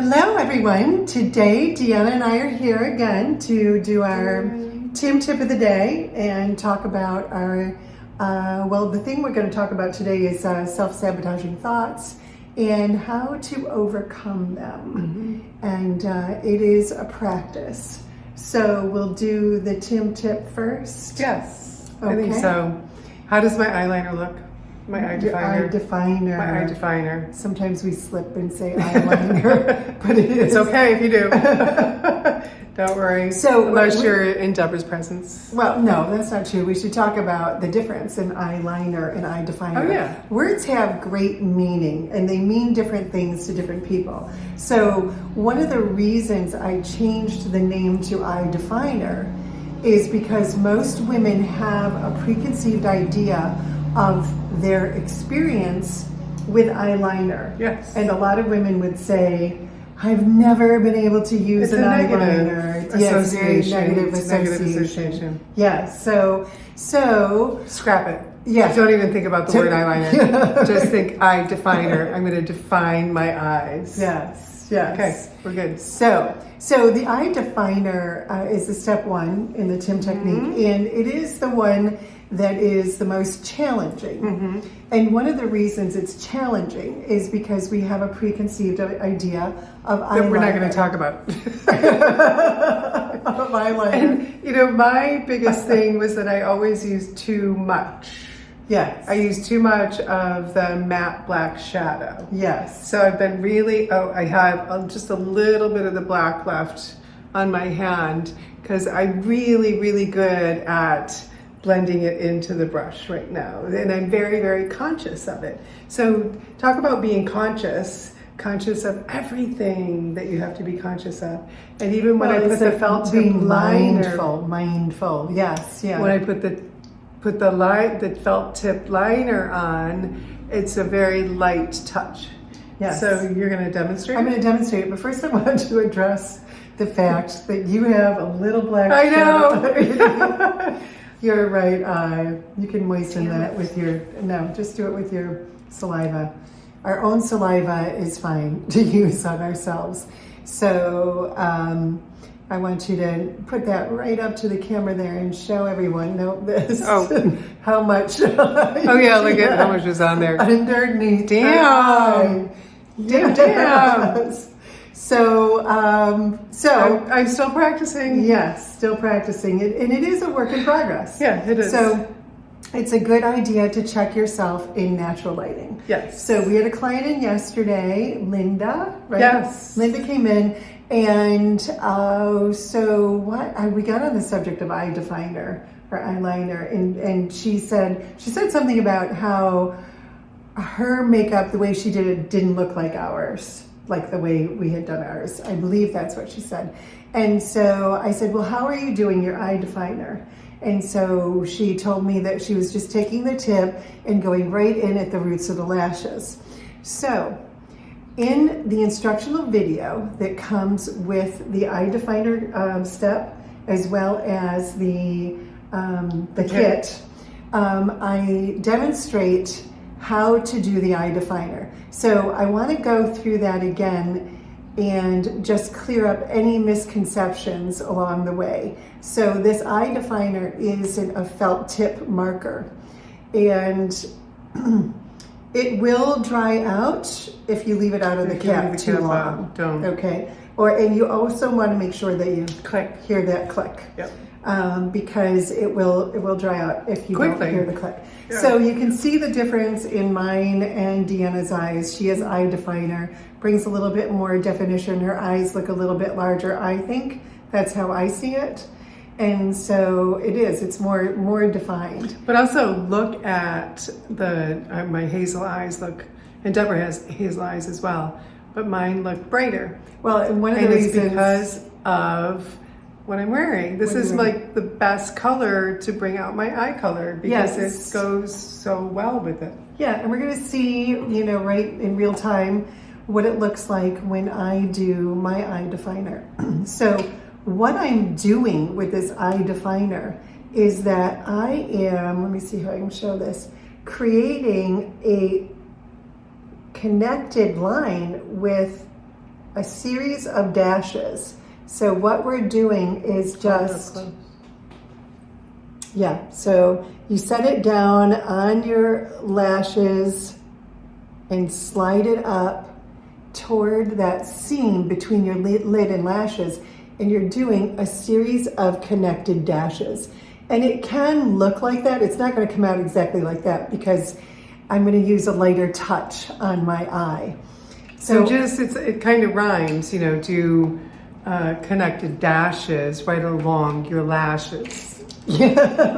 Hello everyone. Today Deanna and I are here again to do our Tim tip of the day and talk about our, the thing we're going to talk about today is self-sabotaging thoughts and how to overcome them. And it is a practice. So we'll do the Tim tip first. Yes, Okay. I think so. How does my eyeliner look? My eye definer. Eye definer. My eye definer. Sometimes we slip and say eyeliner, but it is. It's okay if you do. Don't worry. So unless you're in Deborah's presence. Well, no, that's not true. We should talk about the difference in eyeliner and eye definer. Oh, yeah. Words have great meaning, and they mean different things to different people. So one of the reasons I changed the name to eye definer is because most women have a preconceived idea of their experience with eyeliner. Yes. And a lot of women would say, I've never been able to use an eyeliner. Yes, very negative association. Yes, so scrap it. Yeah. Don't even think about the word eyeliner. Just think eye definer. I'm going to define my eyes. Yes. Okay, we're good. So the eye definer is the step one in the Tim technique, and it is the one that is the most challenging. And one of the reasons it's challenging is because we have a preconceived idea of eyeliner. That we're not going to talk about. Of eyeliner. And, my biggest thing was that I always used too much. Yes. I use too much of the matte black shadow. Yes. So I've been I have just a little bit of the black left on my hand because I'm really, really good at blending it into the brush right now. And I'm very, very conscious of it. So talk about being conscious of everything that you have to be conscious of. And even when I put the felt tip liner. Mindful, yes, yeah. When I put the felt tip liner on, it's a very light touch. Yes. So you're going to demonstrate? I'm going to demonstrate it, but first I want to address the fact that you have a little black I know. shadow. Your right eye. You can moisten that with just do it with your saliva. Our own saliva is fine to use on ourselves. So I want you to put that right up to the camera there and show everyone how much. Oh yeah, look at how much is on there. Underneath. Damn. So I'm still practicing. Yes, still practicing it, and it is a work in progress. Yeah, it is. So it's a good idea to check yourself in natural lighting. Yes. So we had a client in yesterday, Linda, right? Yes. Linda came in, and we got on the subject of eye definer or eyeliner, and she said something about how her makeup, the way she did it, didn't look like ours, like the way we had done ours. I believe that's what she said. And so I said, well, how are you doing your eye definer? And so she told me that she was just taking the tip and going right in at the roots of the lashes. So in the instructional video that comes with the eye definer step, as well as the kit, I demonstrate how to do the eye definer. So I want to go through that again and just clear up any misconceptions along the way. So this eye definer is a felt tip marker, and it will dry out if you leave it out of the cap too long. Don't. Okay. And you also want to make sure that you hear that click. Yep. Because it will dry out if you don't hear the click. Yeah. So you can see the difference in mine and Deanna's eyes. She has eye definer, brings a little bit more definition. Her eyes look a little bit larger, I think. That's how I see it. And so it's more defined. But also look at my hazel eyes and Deborah has hazel eyes as well, but mine look brighter. Well, and one of the reasons, it's because of what I'm wearing. This is like the best color to bring out my eye color because it goes so well with it. Yeah, and we're going to see, right in real time what it looks like when I do my eye definer. So what I'm doing with this eye definer is that I am, let me see how I can show this, creating a connected line with a series of dashes. So what we're doing is just, yeah, so you set it down on your lashes and slide it up toward that seam between your lid and lashes, and you're doing a series of connected dashes. And it can look like that. It's not going to come out exactly like that because I'm going to use a lighter touch on my eye. So just, it kind of rhymes, you know, do connected dashes right along your lashes. Yeah,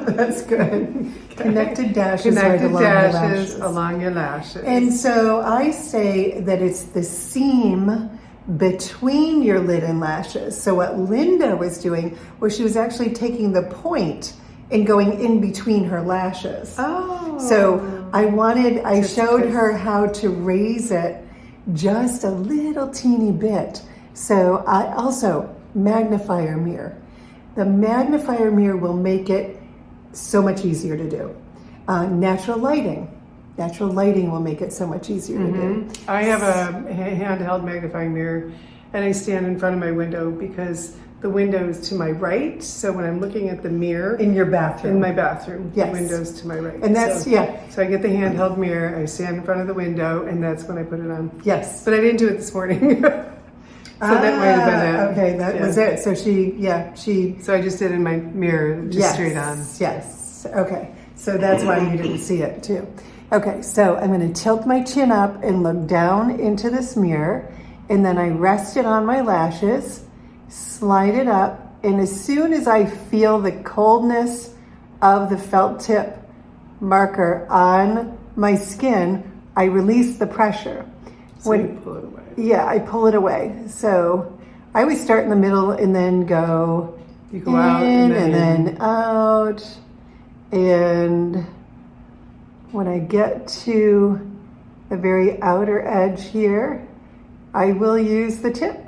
that's good. Connected dashes right along your lashes. Along your lashes. And so I say that it's the seam between your lid and lashes. So what Linda was doing was she was actually taking the point and going in between her lashes. Oh. So I showed her how to raise it just a little teeny bit. So I also, magnifier mirror. The magnifier mirror will make it so much easier to do. Natural lighting will make it so much easier to do. I have a handheld magnifying mirror, and I stand in front of my window because the window is to my right. So when I'm looking at the mirror In your bathroom. in my bathroom, Yes. the window's to my right. And that's, so, yeah. So I get the handheld mirror, I stand in front of the window, and that's when I put it on. Yes. But I didn't do it this morning. So that might have been it. Okay, that was it. So she. So I just did it in my mirror, just straight on. Yes. Okay. So that's why you didn't see it too. Okay. So I'm going to tilt my chin up and look down into this mirror, and then I rest it on my lashes, slide it up, and as soon as I feel the coldness of the felt tip marker on my skin, I release the pressure. So you pull it away. Yeah, I pull it away. So I always start in the middle and then go You go out and then out. And when I get to the very outer edge here, I will use the tip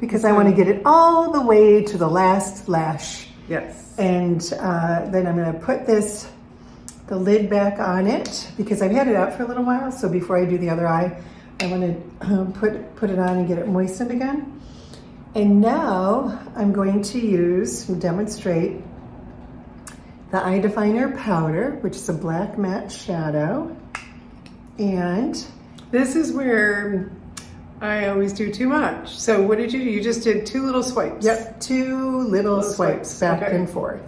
because I want to get it all the way to the last lash. Yes. And then I'm going to put the lid back on it because I've had it out for a little while. So before I do the other eye, I want to put it on and get it moistened again. And now I'm going to demonstrate the eye definer powder, which is a black matte shadow. And this is where I always do too much. So what did you do? You just did 2 little swipes. Yep, 2 little swipes back okay. and forth.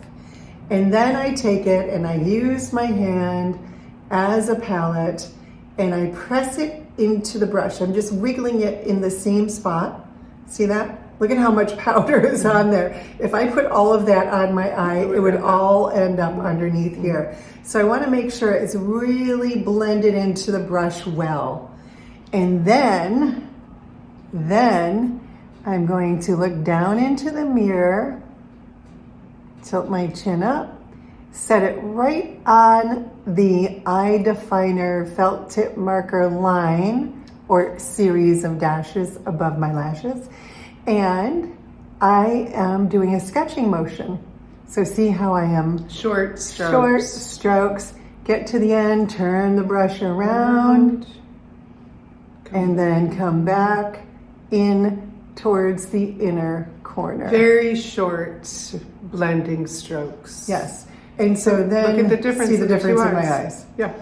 And then I take it and I use my hand as a palette and I press it into the brush. I'm just wiggling it in the same spot. See that? Look at how much powder is on there. If I put all of that on my eye, it would all end up underneath here. So I want to make sure it's really blended into the brush well. And then I'm going to look down into the mirror, tilt my chin up, set it right on the eye definer felt tip marker line or series of dashes above my lashes. And I am doing a sketching motion. So see how I am short strokes. Short strokes. Get to the end, turn the brush around, and then come back in towards the inner corner. Very short blending strokes. Yes. And so then look at the difference. See the difference in my eyes. Yeah.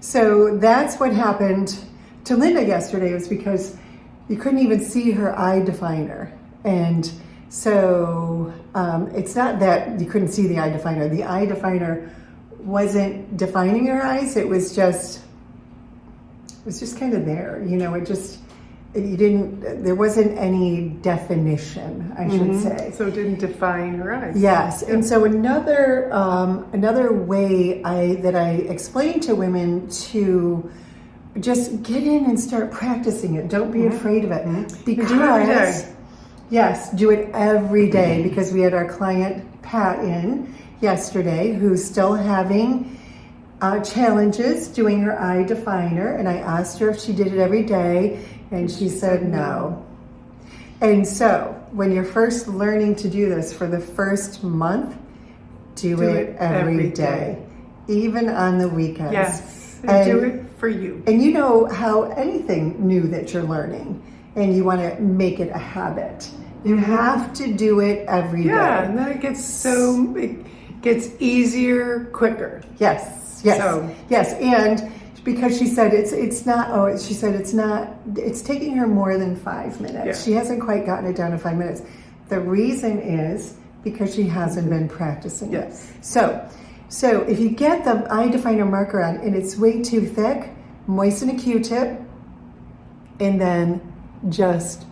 So that's what happened to Linda yesterday, was because you couldn't even see her eye definer. And so it's not that you couldn't see the eye definer. The eye definer wasn't defining her eyes. It was just kind of there. You know, there wasn't any definition, I should say. So it didn't define her eyes. Yes. And so another way that I explain to women to just get in and start practicing it. Don't be afraid of it. Because, do it every day. Yes, do it every day, because we had our client Pat in yesterday who's still having challenges doing her eye definer, and I asked her if she did it every day, and she said no. And so when you're first learning to do this for the first month, do it every day, even on the weekends. Yes, and do it for you. And you know how anything new that you're learning, and you want to make it a habit. You have to do it every day. Yeah, and then it gets easier quicker. Yes. So. Yes, and because she said it's not. Oh, she said it's not. It's taking her more than 5 minutes. Yeah. She hasn't quite gotten it down to 5 minutes. The reason is because she hasn't been practicing Yes. it. So if you get the eye definer marker on and it's way too thick, moisten a Q-tip, and then just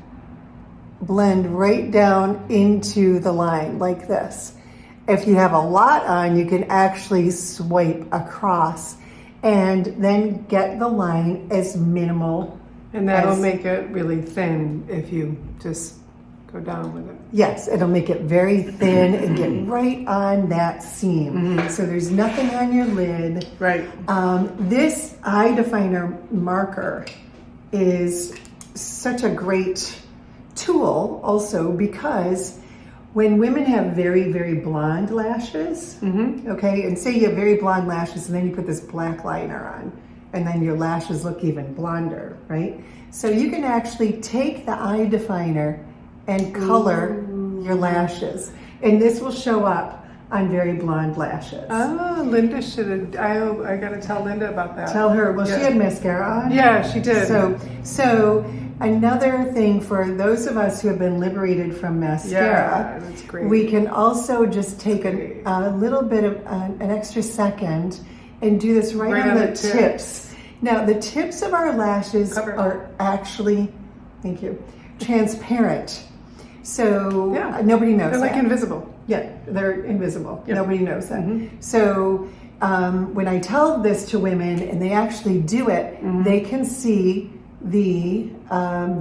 blend right down into the line like this. If you have a lot on, you can actually swipe across and then get the line as minimal. And that'll make it really thin if you just go down with it. Yes, it'll make it very thin and get right on that seam. So there's nothing on your lid. Right. This eye definer marker is such a great tool also because when women have very, very blonde lashes, okay, and say you have very blonde lashes and then you put this black liner on and then your lashes look even blonder, right? So you can actually take the eye definer and color your lashes. And this will show up on very blonde lashes. Oh, Linda should have, I gotta tell Linda about that. Tell her, well, she had mascara on. Yeah, she did. So another thing for those of us who have been liberated from mascara, that's great. we can also just take a little bit of an extra second and do this right on the tips. Now, the tips of our lashes are actually, thank you, transparent. So nobody knows They're like that. invisible. Yeah, they're invisible. Yep. Nobody knows that. So when I tell this to women and they actually do it, they can see the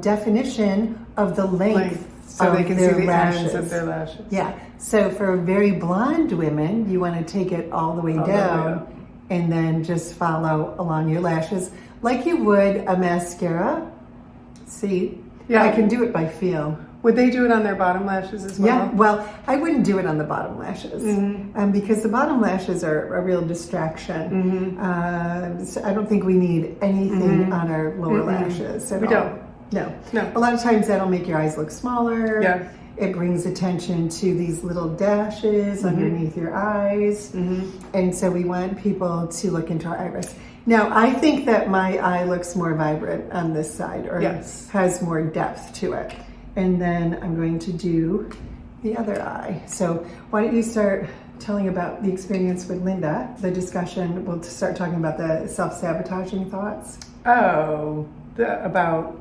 definition of the length so of they can their see the lashes. ends of their lashes. Yeah. So for very blonde women, you want to take it all the way down and then just follow along your lashes like you would a mascara. See, I can do it by feel. Would they do it on their bottom lashes as well? Yeah, well, I wouldn't do it on the bottom lashes because the bottom lashes are a real distraction. So I don't think we need anything on our lower lashes. We don't. No. No. A lot of times that'll make your eyes look smaller. Yeah. It brings attention to these little dashes underneath your eyes. And so we want people to look into our iris. Now, I think that my eye looks more vibrant on this side or has more depth to it. And then I'm going to do the other eye. So why don't you start telling about the experience with Linda, the discussion. We'll start talking about the self-sabotaging thoughts. Oh, about?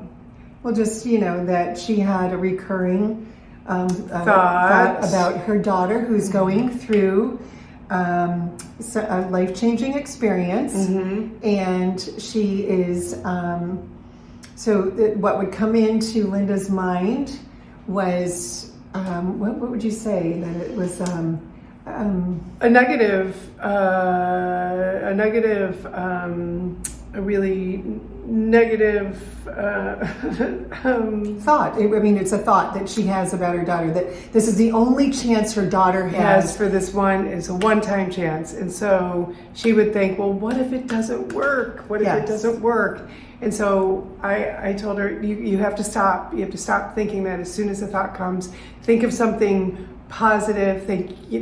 Well, just, that she had a recurring thought about her daughter who's going through a life-changing experience. And she is... So what would come into Linda's mind was, what would you say that it was? A really negative thought. It's a thought that she has about her daughter, that this is the only chance her daughter has for this one. It's a one-time chance. And so she would think, well, what if it doesn't work? What if it doesn't work? And so I told her, you have to stop. You have to stop thinking that as soon as the thought comes. Think of something positive,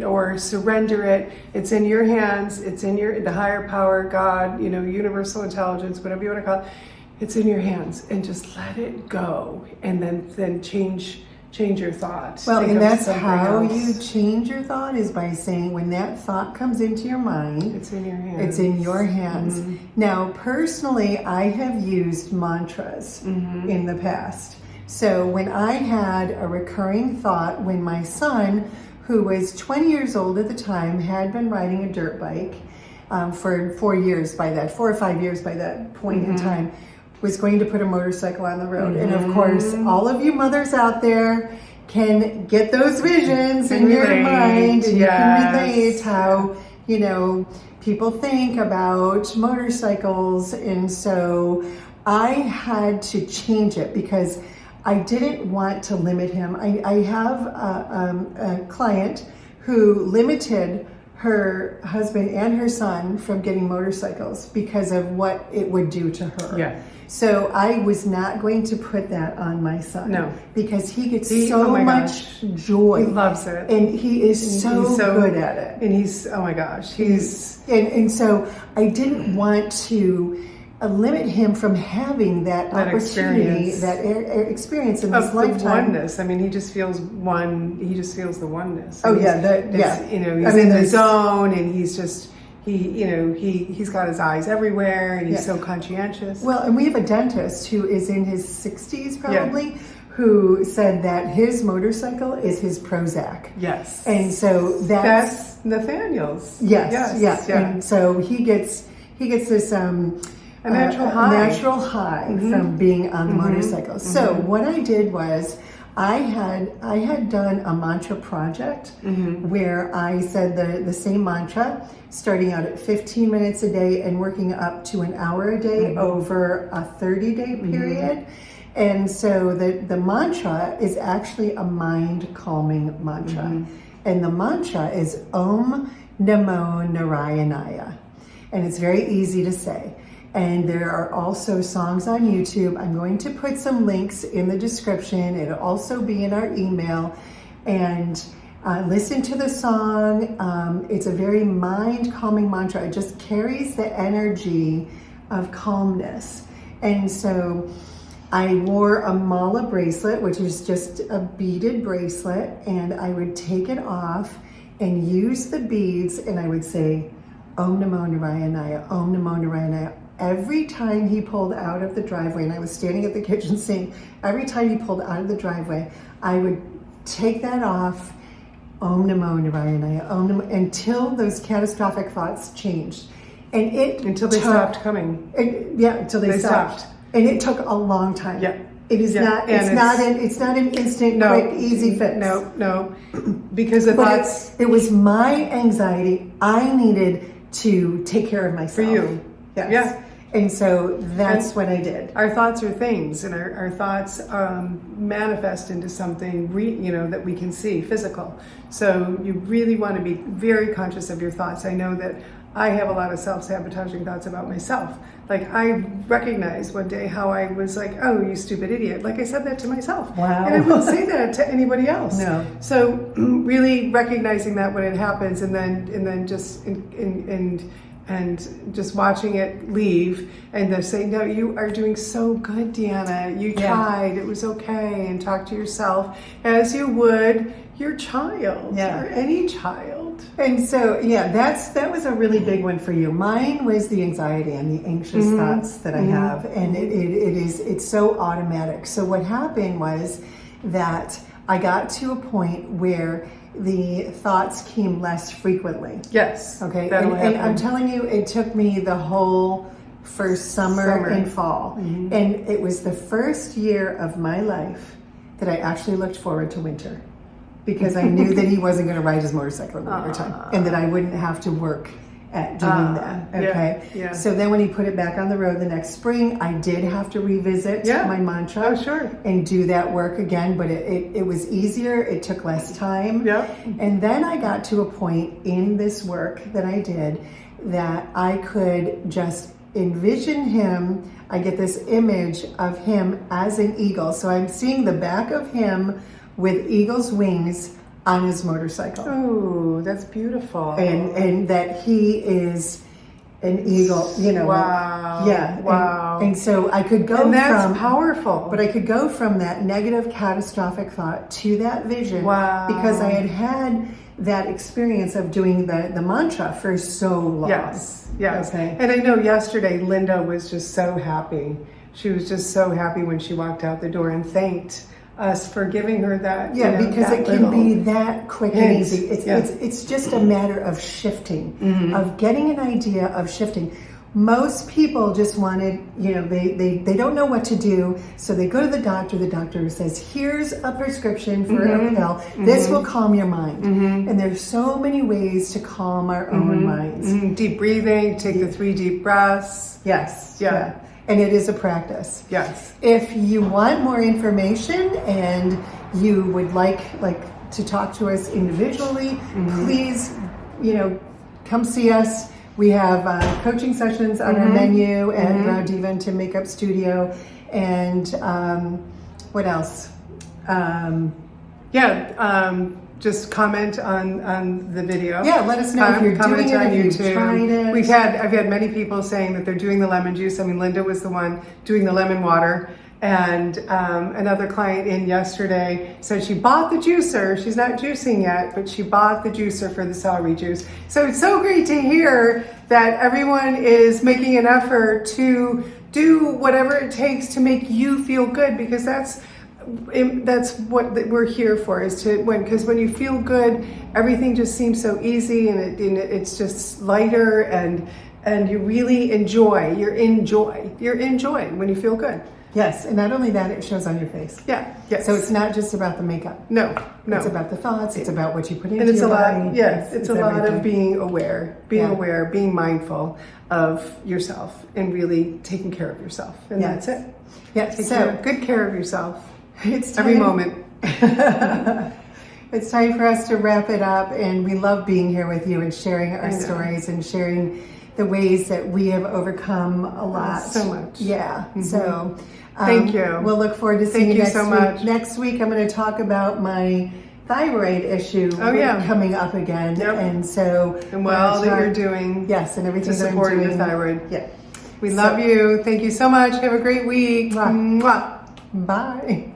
or surrender it. It's in your hands. It's in the higher power, God, universal intelligence, whatever you want to call it. It's in your hands, and just let it go, and then change your thought. Well, and that's how you change your thought, is by saying, when that thought comes into your mind, it's in your hands. It's in your hands. Now, personally, I have used mantras in the past. So when I had a recurring thought, when my son, who was 20 years old at the time, had been riding a dirt bike for 4 or 5 years by that point in time, was going to put a motorcycle on the road. And of course, all of you mothers out there can get those visions in your mind, and you can relate how, people think about motorcycles. And so I had to change it because I didn't want to limit him. I have a client who limited her husband and her son from getting motorcycles because of what it would do to her. Yeah. So I was not going to put that on my son. No. Because he gets oh so my much joy. He loves it. And he is so good at it. And he's, oh my gosh, he's... And so I didn't want to limit him from having that opportunity, experience in his lifetime. The oneness. I mean, he just feels one. He just feels the oneness. Oh yeah, You know, he's in the zone, and he's just he's got his eyes everywhere, and he's so conscientious. Well, and we have a dentist who is in his 60s probably, who said that his motorcycle is his Prozac. Yes, and so that's Nathaniel's. Yes. And so he gets this a natural high from being on the motorcycle. So what I did was I had done a mantra project where I said the same mantra, starting out at 15 minutes a day and working up to an hour a day over a 30-day period. And so the mantra is actually a mind calming mantra. And the mantra is Om Namo Narayanaya. And it's very easy to say. And there are also songs on YouTube. I'm going to put some links in the description. It'll also be in our email. And listen to the song. It's a very mind-calming mantra. It just carries the energy of calmness. And so I wore a mala bracelet, which is just a beaded bracelet. And I would take it off and use the beads. And I would say, Om Namo Narayanaya, Om Namo Narayanaya. Every time he pulled out of the driveway, and I was standing at the kitchen sink, every time he pulled out of the driveway, I would take that off, Om Namo Narayanaya, Om Namo, until those catastrophic thoughts changed. And until they stopped coming. Until they stopped. And it took a long time. Yeah. It is not. It's not an instant, quick, easy fix. No. Because the thoughts. It was my anxiety. I needed to take care of myself. For you. Yes. Yeah. And so that's what I did. Our thoughts are things, and our thoughts manifest into something that we can see, physical. So you really want to be very conscious of your thoughts. I know that I have a lot of self-sabotaging thoughts about myself. Like, I recognized one day how I was like, oh, you stupid idiot. Like, I said that to myself. Wow. And I wouldn't say that to anybody else. No. So really recognizing that when it happens, and then just and just watching it leave, and then saying, no, you are doing so good, Deanna. You tried, it was okay, and talk to yourself as you would your child or any child. And so, that was a really big one for you. Mine was the anxiety and the anxious thoughts that I have, and it's so automatic. So what happened was that I got to a point where the thoughts came less frequently. Yes. Okay. And I'm telling you, it took me the whole first summer and fall. And it was the first year of my life that I actually looked forward to winter, because I knew that he wasn't going to ride his motorcycle in the wintertime, and that I wouldn't have to work at doing that. Okay. Yeah. So then when he put it back on the road the next spring, I did have to revisit my mantra. Oh, sure. And do that work again, but it was easier. It took less time. Yeah. And then I got to a point in this work that I did that I could just envision him. I get this image of him as an eagle. So I'm seeing the back of him with eagle's wings on his motorcycle. Oh, that's beautiful. And that he is an eagle, Wow. Yeah. Wow. And so I could go and that's powerful. But I could go from that negative catastrophic thought to that vision. Wow. Because I had that experience of doing the mantra for so long. Yes. Okay. And I know yesterday Linda was just so happy. She was just so happy when she walked out the door and thanked us for giving her that. Because it can be that quick and easy. It's just a matter of shifting, of getting an idea of shifting. Most people just wanted, they don't know what to do, so they go to the doctor. The doctor says, here's a prescription for a pill. This will calm your mind. And there's so many ways to calm our own minds. Deep breathing, take the 3 deep breaths. Yes. Yeah. And it is a practice. Yes. If you want more information and you would like to talk to us individually, please, come see us. We have coaching sessions on our menu at Brow Diva and Tim Makeup Studio. And what else? Just comment on the video. Yeah, let us know if you're doing it, on if YouTube. you've tried it. I've had many people saying that they're doing the lemon juice. I mean, Linda was the one doing the lemon water. And another client in yesterday said she bought the juicer. She's not juicing yet, but she bought the juicer for the celery juice. So it's so great to hear that everyone is making an effort to do whatever it takes to make you feel good, because that's what we're here for, is because when you feel good, everything just seems so easy, and it's just lighter, and you really enjoy. You're in joy when you feel good. Yes, and not only that, it shows on your face. Yeah. Yes. So it's not just about the makeup. No. It's about the thoughts. It's about what you put into and it's your a body. lot. Yes, it's a lot everything. of being aware, being mindful of yourself, and really taking care of yourself. And that's it. Yes. Take good care of yourself. It's every moment. It's time for us to wrap it up, and we love being here with you and sharing our stories and sharing the ways that we have overcome a lot. So much. Yeah. So thank you. We'll look forward to seeing you next so week. much. Next week, I'm going to talk about my thyroid issue coming up again. Yep. And so all that you're doing. Yes, and everything to that I'm support doing. your thyroid. Yeah. We love you. Thank you so much. Have a great week. Mwah. Mwah. Bye.